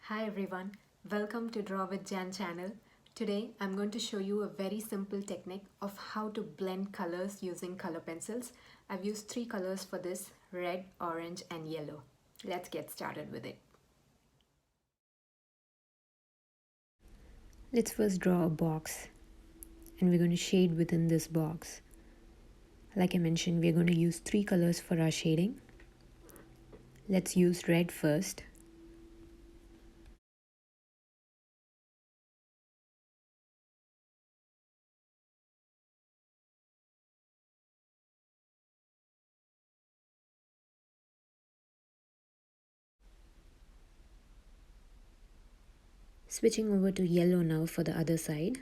Hi everyone, welcome to Draw with Jan channel. Today I'm going to show you a very simple technique of how to blend colors using color pencils. I've used three colors for this: red, orange and yellow. Let's get started with it. Let's first draw a box and we're going to shade within this box. Like I mentioned, we're going to use three colors for our shading. Let's use red first. Switching over to yellow now for the other side.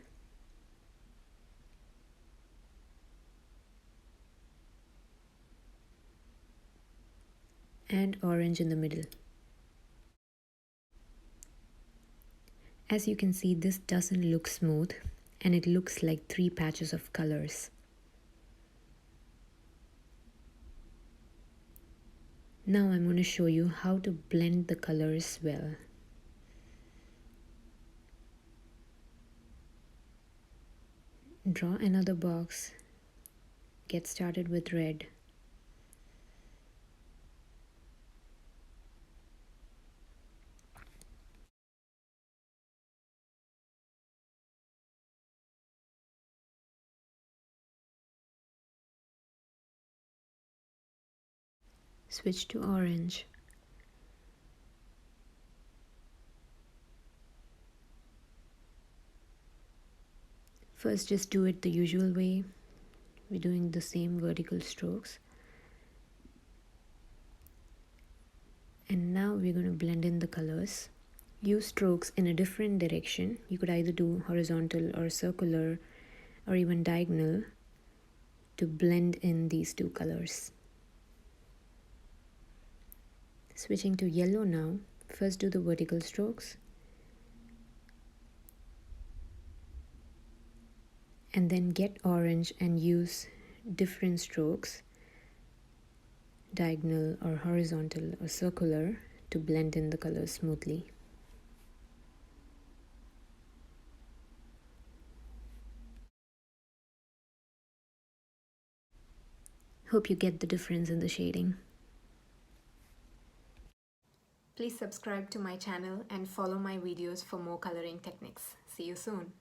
And orange in the middle. As you can see, this doesn't look smooth and it looks like three patches of colors. Now I'm going to show you how to blend the colors well. Draw another box. Get started with red. Switch to orange. First, just do it the usual way. We're doing the same vertical strokes. And now we're going to blend in the colors. Use strokes in a different direction. You could either do horizontal or circular or even diagonal to blend in these two colors. Switching to yellow now. First do the vertical strokes. And then get orange and use different strokes, diagonal or horizontal or circular, to blend in the colors smoothly. Hope you get the difference in the shading. Please subscribe to my channel and follow my videos for more coloring techniques. See you soon.